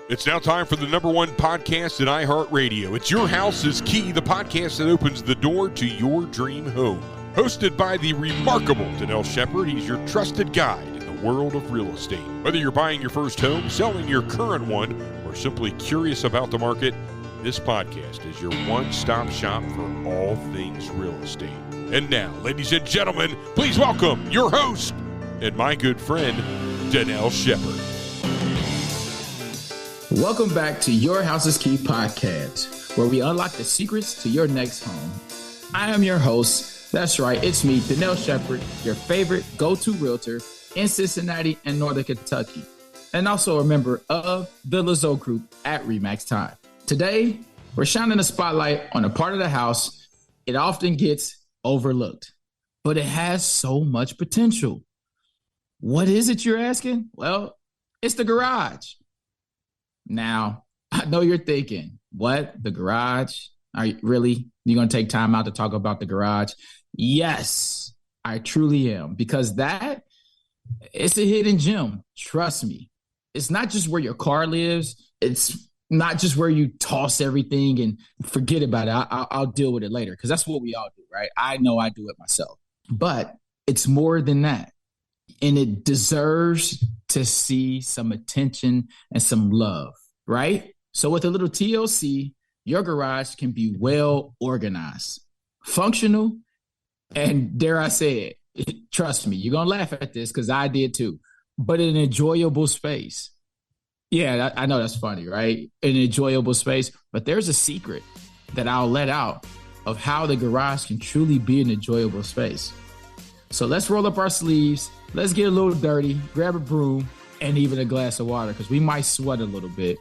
It's now time for the number one podcast at iHeartRadio. It's Your House is Key, the podcast that opens the door to your dream home. Hosted by the remarkable Dannel Shepard, he's your trusted guide in the world of real estate. Whether you're buying your first home, selling your current one, or simply curious about the market, this podcast is your one-stop shop for all things real estate. And now, ladies and gentlemen, please welcome your host and my good friend, Dannel Shepard. Welcome back to Your House is Key podcast, where we unlock the secrets to your next home. I am your host. That's right, it's me, Dannel Shepard, your favorite go-to realtor in Cincinnati and Northern Kentucky, and also a member of the Lazo Group at Remax Time. Today, we're shining a spotlight on a part of the house it often gets overlooked, but it has so much potential. What is it, you're asking? Well, it's the garage. Now, I know you're thinking, what? The garage? Are you really? You're going to take time out to talk about the garage? Yes, I truly am, because it's a hidden gem. Trust me. It's not just where your car lives. It's not just where you toss everything and forget about it. I'll deal with it later, because that's what we all do, right? I know I do it myself. But it's more than that. And it deserves to see some attention and some love, right? So with a little TLC, your garage can be well organized, functional, and dare I say it, trust me, you're going to laugh at this because I did too, but in an enjoyable space. Yeah, I know that's funny, right? An enjoyable space, but there's a secret that I'll let out of how the garage can truly be an enjoyable space. So let's roll up our sleeves. Let's get a little dirty, grab a broom, and even a glass of water, because we might sweat a little bit.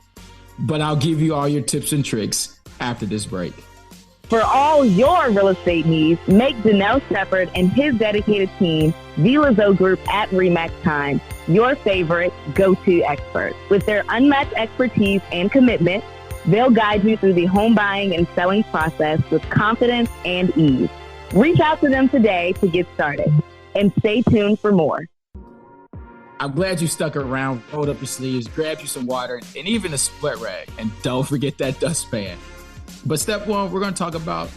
But I'll give you all your tips and tricks after this break. For all your real estate needs, make Dannel Shepard and his dedicated team, the Lazo Group at Remax Time, your favorite go-to expert. With their unmatched expertise and commitment, they'll guide you through the home buying and selling process with confidence and ease. Reach out to them today to get started, and stay tuned for more. I'm glad you stuck around, rolled up your sleeves, grabbed you some water, and even a split rag. And don't forget that dustpan. But step one, we're going to talk about,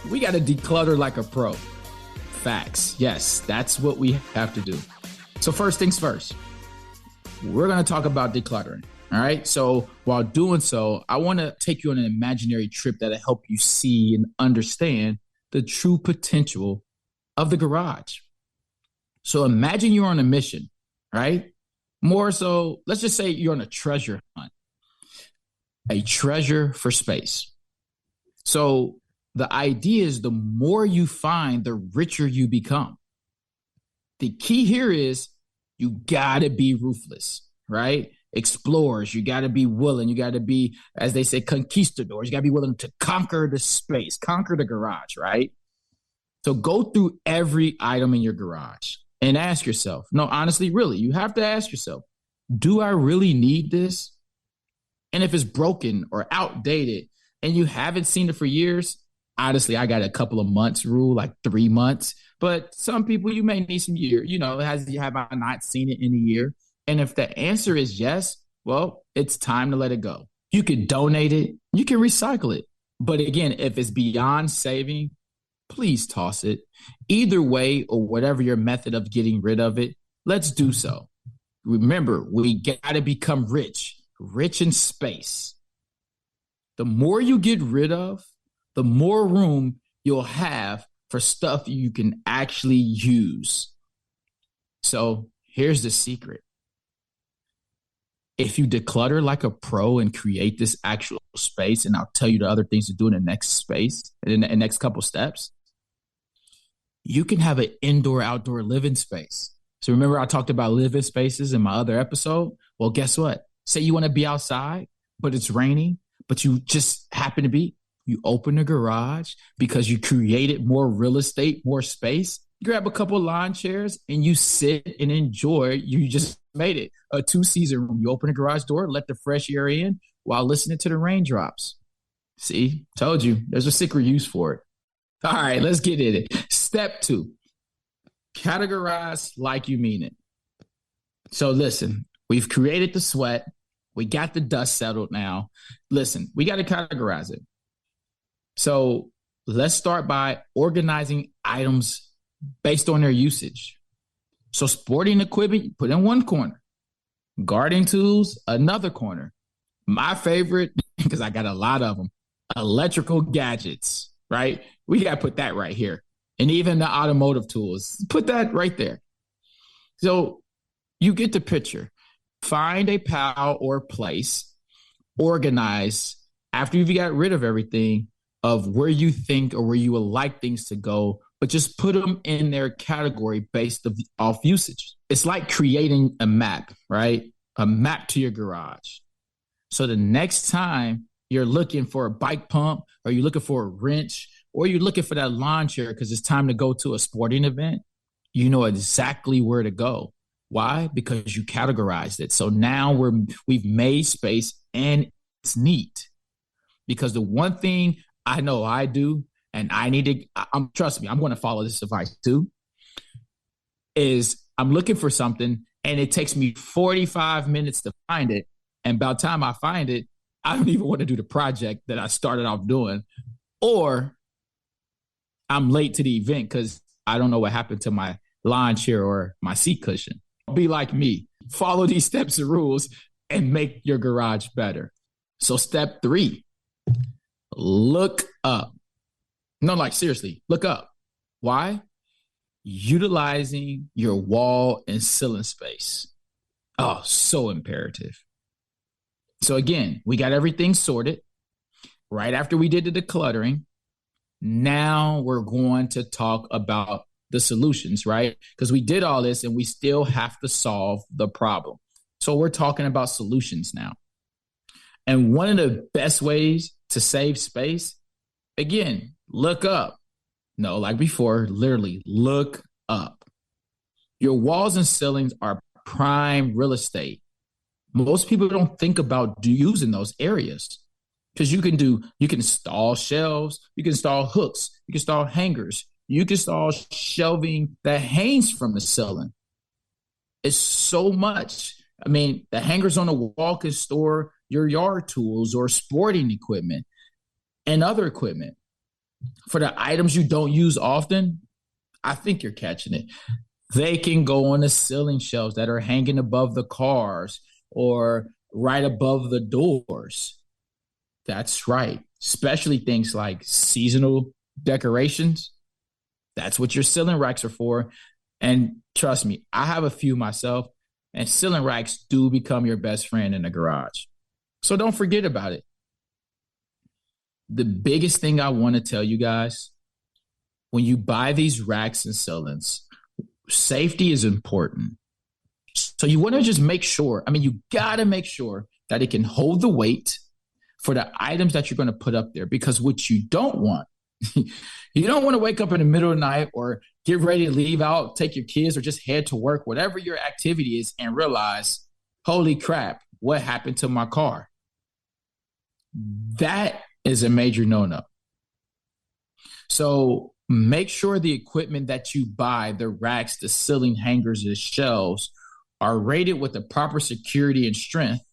we got to declutter like a pro. Facts. Yes, that's what we have to do. So first things first, we're going to talk about decluttering. All right. So while doing so, I want to take you on an imaginary trip that'll help you see and understand the true potential of the garage. So imagine you're on a mission, right? More so, let's just say you're on a treasure hunt, a treasure for space. So the idea is the more you find, the richer you become. The key here is you got to be ruthless, right? Explorers, you got to be willing. You got to be, as they say, conquistadors. You got to be willing to conquer the space, conquer the garage, right? So go through every item in your garage and ask yourself, no, honestly, really, you have to ask yourself, do I really need this? And if it's broken or outdated and you haven't seen it for years, honestly, I got a couple of months rule, like 3 months. But some people, you may need some year. Have I not seen it in a year? And if the answer is yes, well, it's time to let it go. You can donate it. You can recycle it. But again, if it's beyond saving, please toss it. Either way, or whatever your method of getting rid of it, let's do so. Remember, we got to become rich in space. The more you get rid of, the more room you'll have for stuff you can actually use. So here's the secret. If you declutter like a pro and create this actual space, and I'll tell you the other things to do in the next space, in the next couple steps, you can have an indoor-outdoor living space. So remember I talked about living spaces in my other episode? Well, guess what? Say you want to be outside, but it's raining, but you just happen to be. You open the garage because you created more real estate, more space. You grab a couple of lawn chairs and you sit and enjoy. You just made it a 2-season room. You open the garage door, let the fresh air in while listening to the raindrops. See, told you there's a secret use for it. All right, let's get in it. Step 2, categorize like you mean it. So listen, we've created the sweat. We got the dust settled now. Listen, we got to categorize it. So let's start by organizing items based on their usage. So sporting equipment, you put in one corner. Gardening tools, another corner. My favorite, because I got a lot of them, electrical gadgets, right? We got to put that right here. And even the automotive tools, put that right there. So you get the picture. Find a pile or place, organize after you've got rid of everything of where you think or where you would like things to go, but just put them in their category based off usage. It's like creating a map, right? A map to your garage. So the next time you're looking for a bike pump or you're looking for a wrench or you're looking for that lawn chair because it's time to go to a sporting event, you know exactly where to go. Why? Because you categorized it. So now we've made space and it's neat. Because the one thing I know I do, and I need to, trust me, I'm going to follow this advice too, is I'm looking for something and it takes me 45 minutes to find it. And by the time I find it, I don't even want to do the project that I started off doing. Or I'm late to the event because I don't know what happened to my lawn chair or my seat cushion. Be like me. Follow these steps and rules and make your garage better. So step 3, look up. No, like seriously, look up. Why? Utilizing your wall and ceiling space. Oh, so imperative. So again, we got everything sorted. Right after we did the decluttering, now we're going to talk about the solutions, right? Because we did all this and we still have to solve the problem. So we're talking about solutions now. And one of the best ways to save space, again, look up. No, like before, literally look up. Your walls and ceilings are prime real estate. Most people don't think about using those areas because you can install shelves, you can install hooks, you can install hangers, you can install shelving that hangs from the ceiling. It's so much. I mean, the hangers on the wall can store your yard tools or sporting equipment and other equipment. For the items you don't use often, I think you're catching it. They can go on the ceiling shelves that are hanging above the cars or right above the doors. That's right. Especially things like seasonal decorations. That's what your ceiling racks are for. And trust me, I have a few myself, and ceiling racks do become your best friend in the garage. So don't forget about it. The biggest thing I want to tell you guys, when you buy these racks and ceilings, safety is important. So you want to just make sure, you got to make sure that it can hold the weight for the items that you're going to put up there. Because what you don't want, you don't want to wake up in the middle of the night or get ready to leave out, take your kids, or just head to work, whatever your activity is, and realize, holy crap, what happened to my car? That is a major no-no. So make sure the equipment that you buy, the racks, the ceiling hangers, the shelves, are rated with the proper security and strength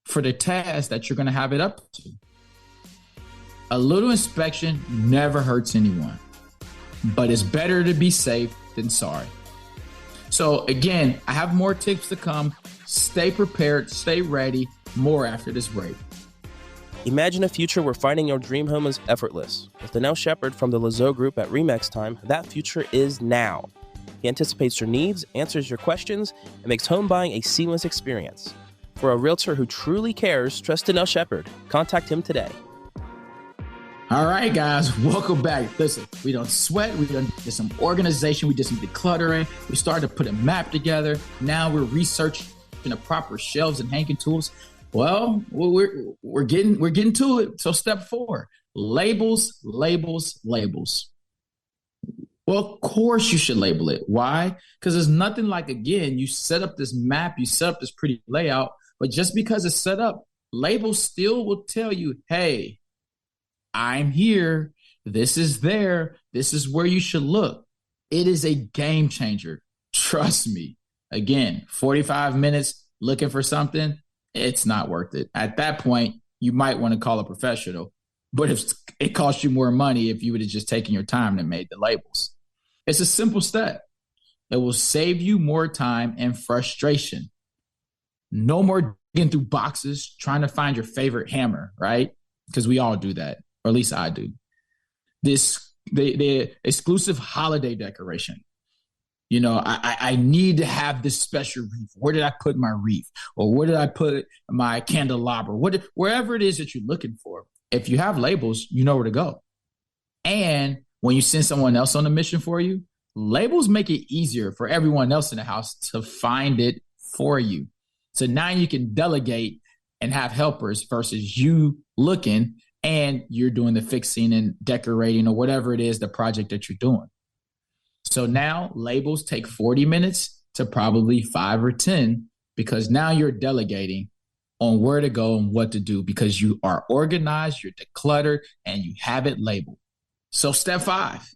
for the task that you're going to have it up to. A little inspection never hurts anyone, but it's better to be safe than sorry. So again, I have more tips to come. Stay prepared, stay ready. More after this break. Imagine a future where finding your dream home is effortless. With Dannel Shepard from the Lazo Group at Re Time, that future is now. He anticipates your needs, answers your questions, and makes home buying a seamless experience. For a realtor who truly cares, trust Dannel Shepard. Contact him today. All right, guys, welcome back. Listen, we don't sweat. We did some organization. We did some decluttering. We started to put a map together. Now we're researching the proper shelves and hanging tools. Well, we're getting to it. So step 4, labels. Well, of course you should label it. Why? Because there's nothing like, again, you set up this map, you set up this pretty layout, but just because it's set up, labels still will tell you, hey, I'm here. This is there. This is where you should look. It is a game changer. Trust me. Again, 45 minutes looking for something. it's not worth it. At that point, you might want to call a professional, but if it costs you more money if you would have just taken your time and made the labels. It's a simple step. It will save you more time and frustration. No more digging through boxes trying to find your favorite hammer, right? Because we all do that, or at least I do. The exclusive holiday decoration. You know, I need to have this special wreath. Where did I put my wreath? Or where did I put my candelabra? Wherever it is that you're looking for. If you have labels, you know where to go. And when you send someone else on a mission for you, labels make it easier for everyone else in the house to find it for you. So now you can delegate and have helpers versus you looking and you're doing the fixing and decorating or whatever it is, the project that you're doing. So now labels take 40 minutes to probably 5 or 10 because now you're delegating on where to go and what to do because you are organized, you're decluttered, and you have it labeled. So step 5,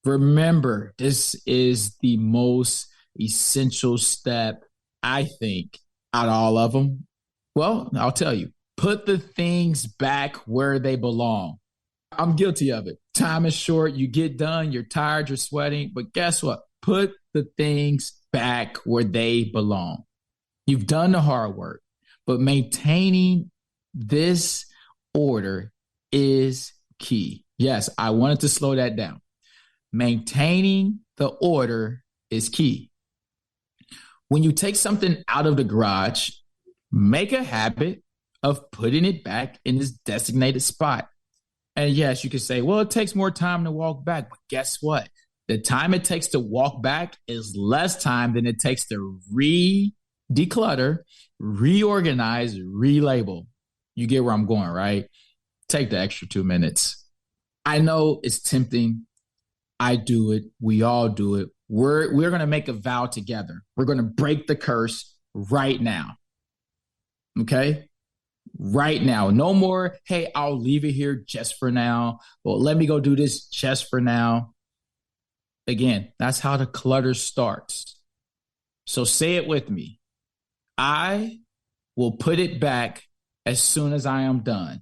remember, this is the most essential step, I think, out of all of them. Well, I'll tell you, put the things back where they belong. I'm guilty of it. Time is short. You get done. You're tired. You're sweating. But guess what? Put the things back where they belong. You've done the hard work, but maintaining this order is key. Yes, I wanted to slow that down. Maintaining the order is key. When you take something out of the garage, make a habit of putting it back in its designated spot. And yes, you could say, well, it takes more time to walk back. But guess what? The time it takes to walk back is less time than it takes to declutter, reorganize, relabel. You get where I'm going, right? Take the extra 2 minutes. I know it's tempting. I do it. We all do it. We're going to make a vow together. We're going to break the curse right now. Okay? Right now. No more, hey, I'll leave it here just for now. Well, let me go do this just for now. Again, that's how the clutter starts. So say it with me. I will put it back as soon as I am done.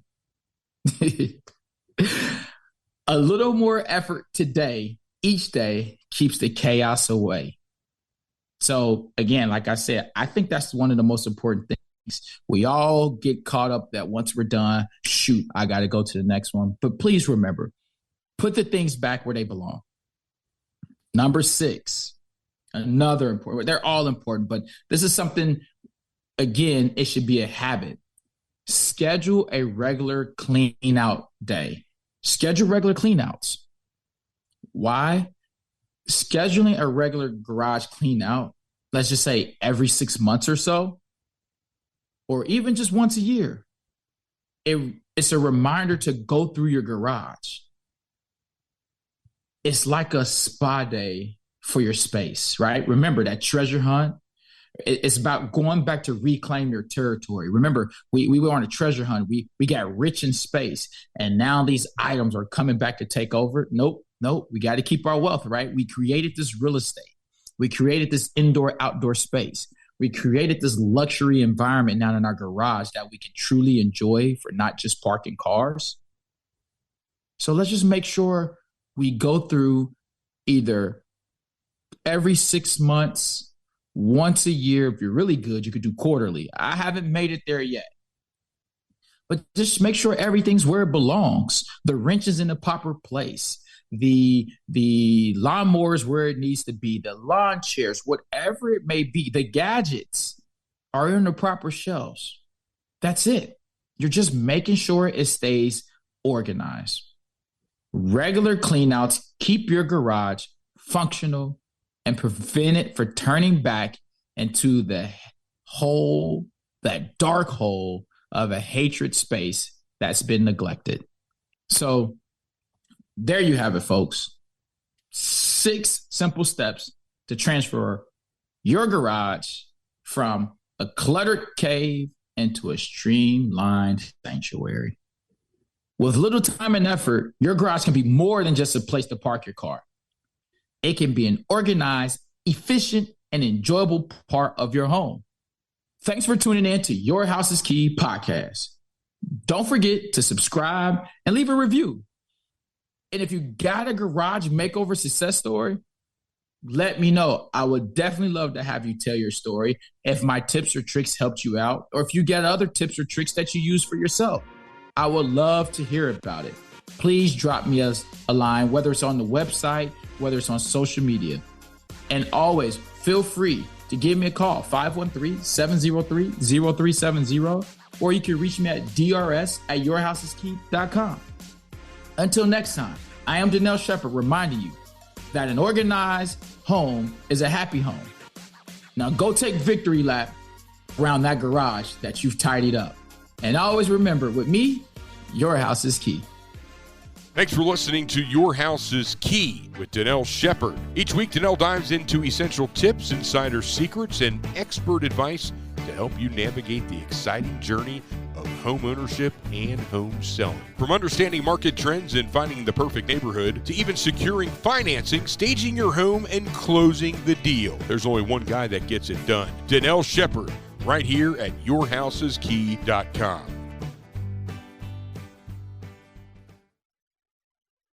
A little more effort today, each day, keeps the chaos away. So again, like I said, I think that's one of the most important things. We all get caught up that once we're done, shoot, I got to go to the next one. But please remember, put the things back where they belong. Number 6, another important, they're all important, but this is something, again, it should be a habit. Schedule a regular clean out day. Schedule regular clean outs. Why? Scheduling a regular garage clean out, let's just say every 6 months or so, or even just once a year, it's a reminder to go through your garage. It's like a spa day for your space, right? Remember that treasure hunt? It's about going back to reclaim your territory. Remember, we were on a treasure hunt. We got rich in space, and now these items are coming back to take over. Nope. We got to keep our wealth, right? We created this real estate. We created this indoor-outdoor space. We created this luxury environment now in our garage that we can truly enjoy for not just parking cars. So let's just make sure we go through either every 6 months, once a year. If you're really good, you could do quarterly. I haven't made it there yet. But just make sure everything's where it belongs. The wrench is in the proper place. The lawnmower is where it needs to be. The lawn chairs, whatever it may be, the gadgets are in the proper shelves. That's it. You're just making sure it stays organized. Regular cleanouts keep your garage functional and prevent it from turning back into that dark hole of a hatred space that's been neglected. So there you have it, folks. 6 simple steps to transfer your garage from a cluttered cave into a streamlined sanctuary. With little time and effort, your garage can be more than just a place to park your car. It can be an organized, efficient, and enjoyable part of your home. Thanks for tuning in to Your House is Key podcast. Don't forget to subscribe and leave a review. And if you got a garage makeover success story, let me know. I would definitely love to have you tell your story if my tips or tricks helped you out, or if you get other tips or tricks that you use for yourself. I would love to hear about it. Please drop me a line, whether it's on the website, whether it's on social media. And always feel free to give me a call, 513-703-0370, or you can reach me at drs@yourhouseskey.com. Until next time, I am Dannel Shepard reminding you that an organized home is a happy home. Now go take victory lap around that garage that you've tidied up. And always remember, with me, your house is key. Thanks for listening to Your House is Key with Dannel Shepard. Each week, Dannel dives into essential tips, insider secrets, and expert advice to help you navigate the exciting journey of home ownership and home selling. From understanding market trends and finding the perfect neighborhood to even securing financing, staging your home, and closing the deal, there's only one guy that gets it done. Dannel Shepard, right here at yourhouseskey.com.